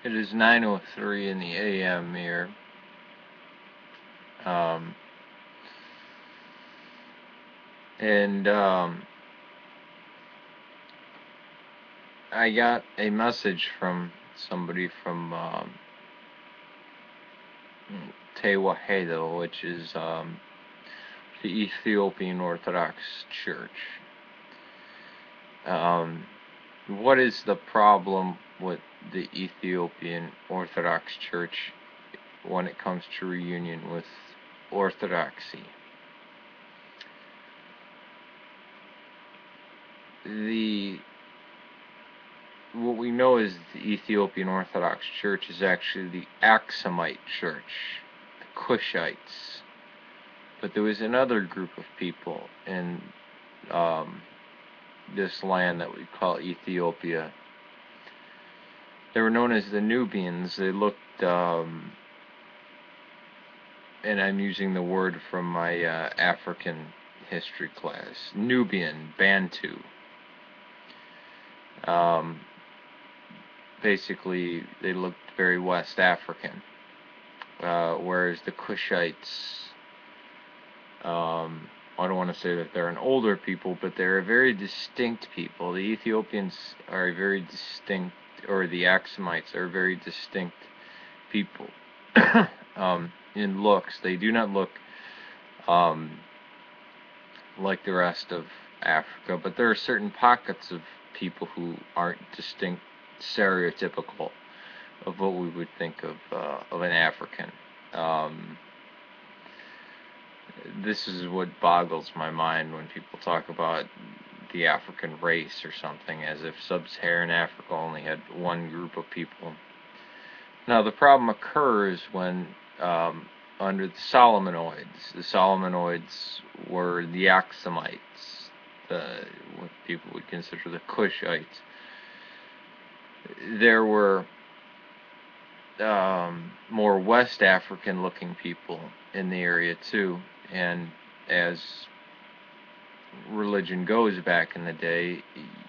It is 9:03 in the AM here. Um, and I got a message from somebody from Tewahedo, which is the Ethiopian Orthodox Church. What is the problem with the Ethiopian Orthodox Church when it comes to reunion with Orthodoxy? What we know is the Ethiopian Orthodox Church is actually the Aksumite Church, the Cushites. But there was another group of people in this land that we call Ethiopia. They were known as the Nubians. They looked, and I'm using the word from my African history class, Nubian, Bantu. Basically, they looked very West African, whereas the Cushites, I don't want to say that they're an older people, but they're a very distinct people. The Ethiopians are a very distinct, or the Aksumites are very distinct people. In looks, they do not look like the rest of Africa, but there are certain pockets of people who aren't distinct, stereotypical of what we would think of an African. This is what boggles my mind when people talk about the African race or something, as if sub-Saharan Africa only had one group of people. Now, the problem occurs when, under the Solomonids were the Aksumites, what people would consider the Cushites. There were more West African looking people in the area too, and as religion goes back in the day,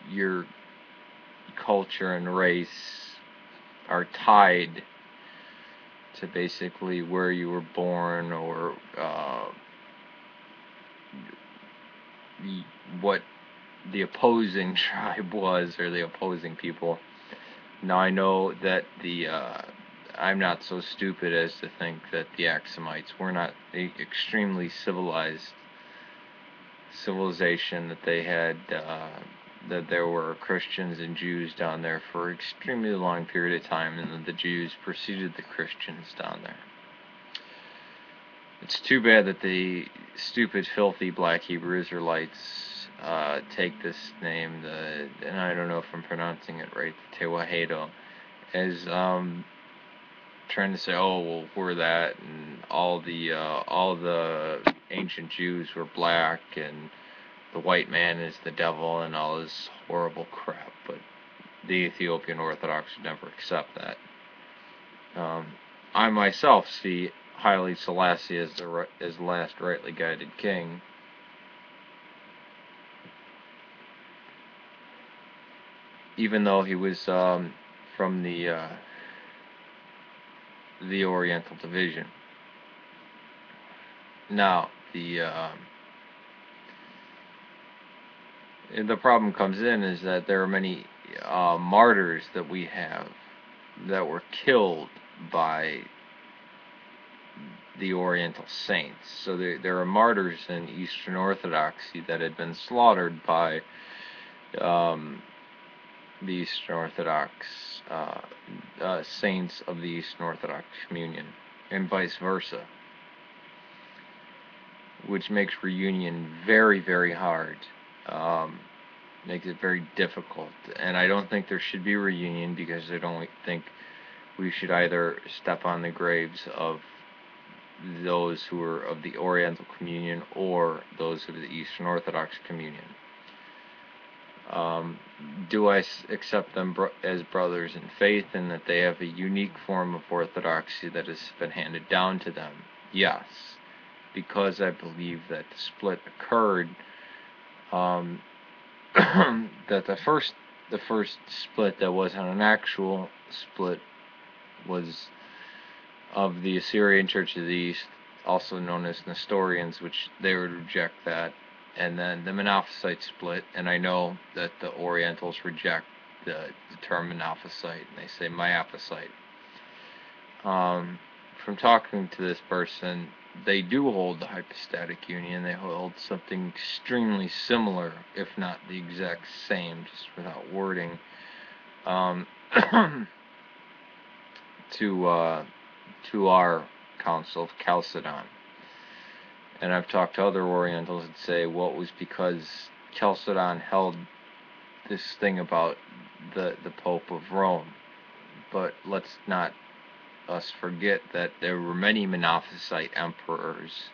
your culture and race are tied to basically where you were born, or what the opposing tribe was, or the opposing people. Now, I know that I'm not so stupid as to think that the Aksumites were not an extremely civilized civilization, that they had, that there were Christians and Jews down there for an extremely long period of time, and that the Jews preceded the Christians down there. It's too bad that the stupid, filthy black Hebrew Israelites take this name, and I don't know if I'm pronouncing it right, the Tewahedo, as trying to say, oh, well, we're that, and all the ancient Jews were black, and the white man is the devil, and all this horrible crap. But the Ethiopian Orthodox would never accept that. I myself see Haile Selassie as the last rightly guided king. Even though he was from the Oriental division. Now, the problem comes in is that there are many martyrs that we have that were killed by the Oriental saints. So there are martyrs in Eastern Orthodoxy that had been slaughtered by the Eastern Orthodox saints of the Eastern Orthodox Communion, and vice versa, which makes reunion very, very hard. Makes it very difficult, and I don't think there should be reunion, because I don't think we should either step on the graves of those who are of the Oriental Communion or those of the Eastern Orthodox Communion. Do I accept them as brothers in faith, and that they have a unique form of orthodoxy that has been handed down to them? Yes, because I believe that the split occurred, that the first split that wasn't an actual split was of the Assyrian Church of the East, also known as Nestorians, which they would reject that. And then the Monophysite split, and I know that the Orientals reject the term Monophysite, and they say Miaphysite. From talking to this person, they do hold the hypostatic union. They hold something extremely similar, if not the exact same, just without wording, to our Council of Chalcedon. And I've talked to other Orientals that say, well, it was because Chalcedon held this thing about the Pope of Rome. But let's not us forget that there were many Monophysite emperors.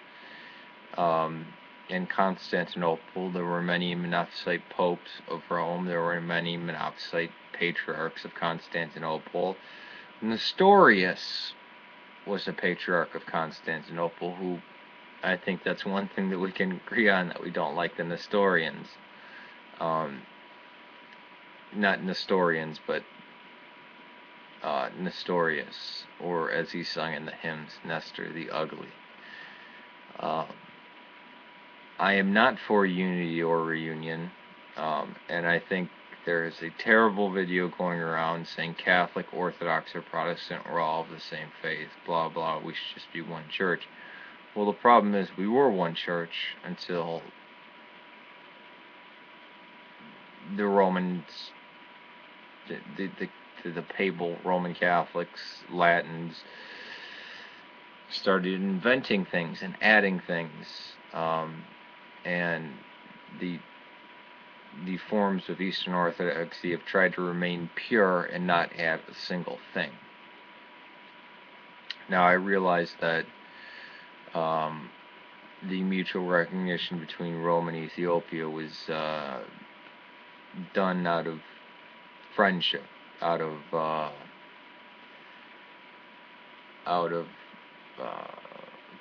In Constantinople, there were many Monophysite popes of Rome. There were many Monophysite patriarchs of Constantinople. Nestorius was a patriarch of Constantinople, who I think that's one thing that we can agree on, that we don't like the Nestorians. Not Nestorians, but Nestorius, or as he sung in the hymns, Nestor the Ugly. I am not for unity or reunion, and I think there is a terrible video going around saying Catholic, Orthodox, or Protestant were all of the same faith, blah blah, we should just be one church. Well, the problem is we were one church until the Romans, the papal Roman Catholics, Latins, started inventing things and adding things, and the forms of Eastern Orthodoxy have tried to remain pure and not add a single thing. Now, I realize that the mutual recognition between Rome and Ethiopia was done out of friendship, out of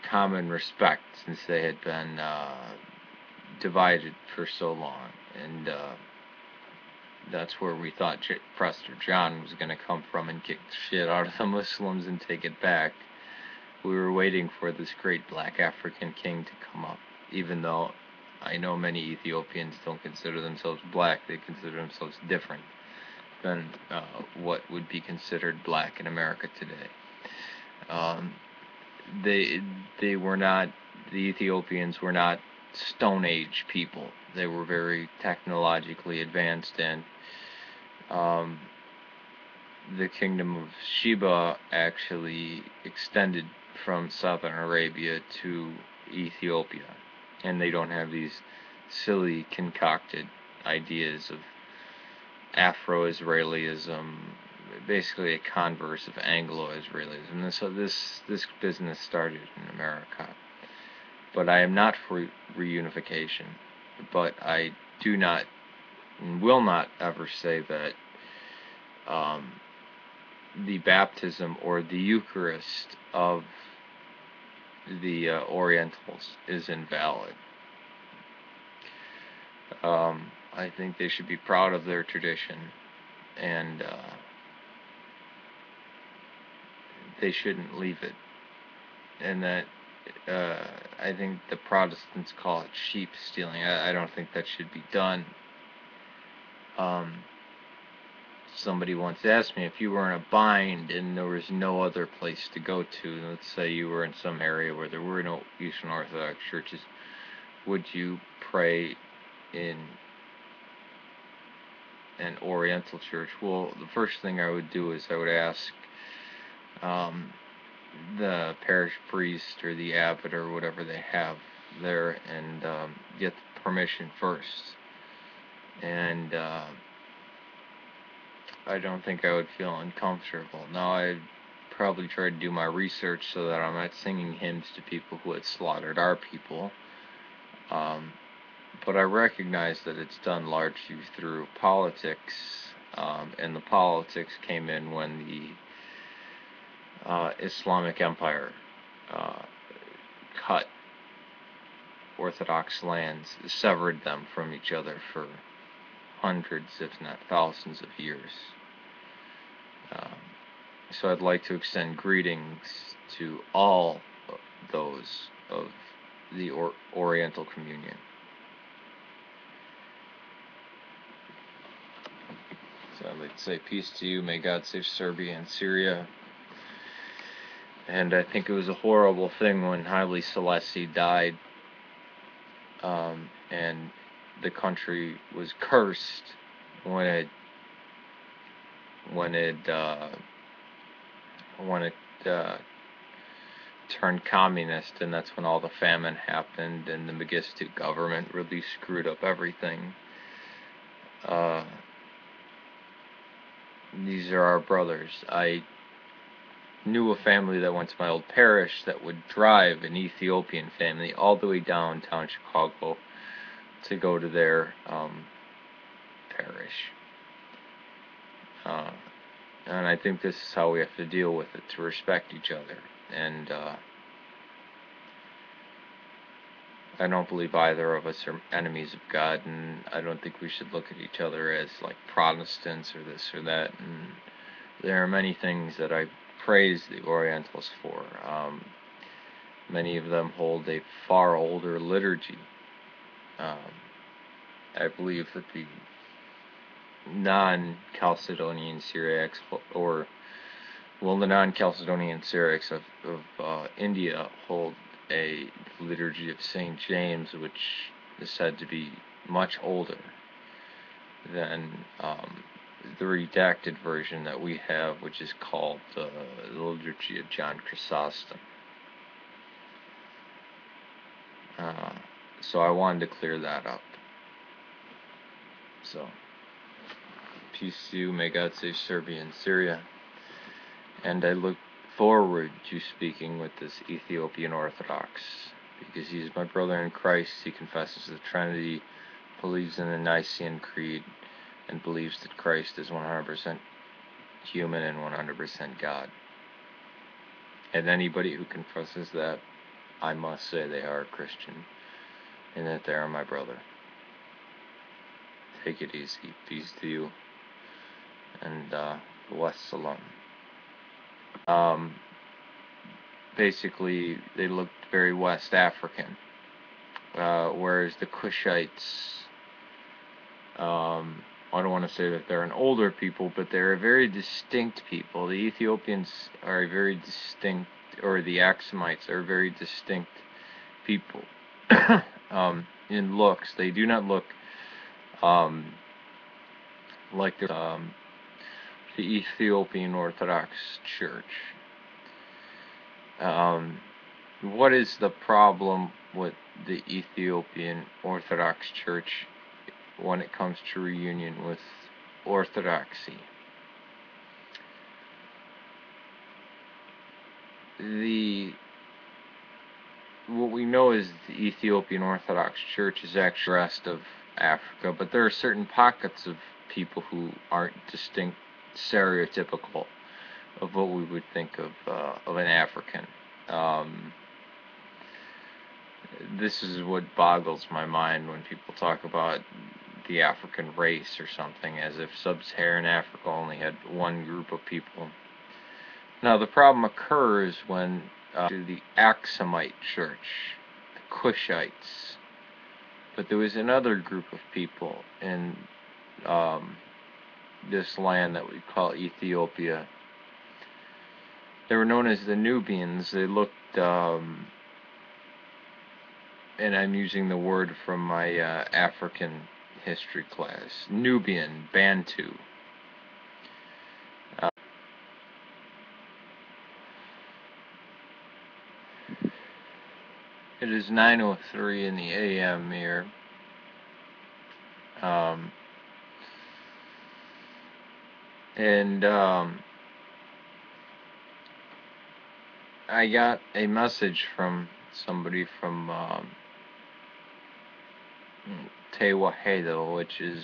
common respect, since they had been divided for so long, and that's where we thought Prester John was going to come from and kick the shit out of the Muslims and take it back. We were waiting for this great black African king to come up, even though I know many Ethiopians don't consider themselves black. They consider themselves different than what would be considered black in America today. They were not, the Ethiopians were not Stone Age people. They were very technologically advanced, and the kingdom of Sheba actually extended from southern Arabia to Ethiopia, and they don't have these silly concocted ideas of Afro-Israelism, basically a converse of Anglo-Israelism. And so this business started in America. But I am not for reunification. But I do not and will not ever say that the baptism or the Eucharist of the Orientals is invalid. I think they should be proud of their tradition, and they shouldn't leave it. And that I think the Protestants call it sheep stealing. I don't think that should be done. Somebody once asked me, if you were in a bind and there was no other place to go to, let's say you were in some area where there were no Eastern Orthodox churches, would you pray in an Oriental church? Well, the first thing I would do is I would ask the parish priest or the abbot or whatever they have there, and get permission first. And I don't think I would feel uncomfortable. Now, I'd probably try to do my research so that I'm not singing hymns to people who had slaughtered our people. But I recognize that it's done largely through politics, and the politics came in when the Islamic Empire cut Orthodox lands, severed them from each other for hundreds, if not thousands of years. So I'd like to extend greetings to all those of the Oriental Communion. So I'd like to say peace to you. May God save Serbia and Syria. And I think it was a horrible thing when Haile Selassie died, and the country was cursed when it turned communist, and that's when all the famine happened, and the Mengistu government really screwed up everything. These are our brothers. I knew a family that went to my old parish that would drive an Ethiopian family all the way downtown Chicago to go to their parish. And I think this is how we have to deal with it, to respect each other. And I don't believe either of us are enemies of God, and I don't think we should look at each other as like Protestants or this or that. And there are many things that I praise the Orientals for. Many of them hold a far older liturgy. I believe that the non-Chalcedonian Syriacs, the non-Chalcedonian Syriacs of India hold a liturgy of St. James, which is said to be much older than the redacted version that we have, which is called the Liturgy of John Chrysostom. So I wanted to clear that up. So, peace to you. May God save Serbia and Syria. And I look forward to speaking with this Ethiopian Orthodox, because he is my brother in Christ. He confesses the Trinity, believes in the Nicene Creed, and believes that Christ is 100% human and 100% God. And anybody who confesses that, I must say they are a Christian, and that they are my brother. Take it easy. Peace to you, and wassalam. Basically, they looked very West African, whereas the Kushites, I don't want to say that they're an older people, but they're a very distinct people. The Ethiopians are a very distinct, or the Axumites are very distinct people. In looks, they do not look like the Ethiopian Orthodox Church. What is the problem with the Ethiopian Orthodox Church when it comes to reunion with Orthodoxy? What we know is the Ethiopian Orthodox Church is actually the rest of Africa, but there are certain pockets of people who aren't distinct, stereotypical of what we would think of an African. This is what boggles my mind when people talk about the African race or something, as if sub-Saharan Africa only had one group of people. Now, the problem occurs when the Axumite Church, the Kushites, but there was another group of people in this land that we call Ethiopia. They were known as the Nubians. They looked, and I'm using the word from my African history class, Nubian, Bantu. It is 9:03 in the a.m. here. I got a message from somebody from Tewahedo, which is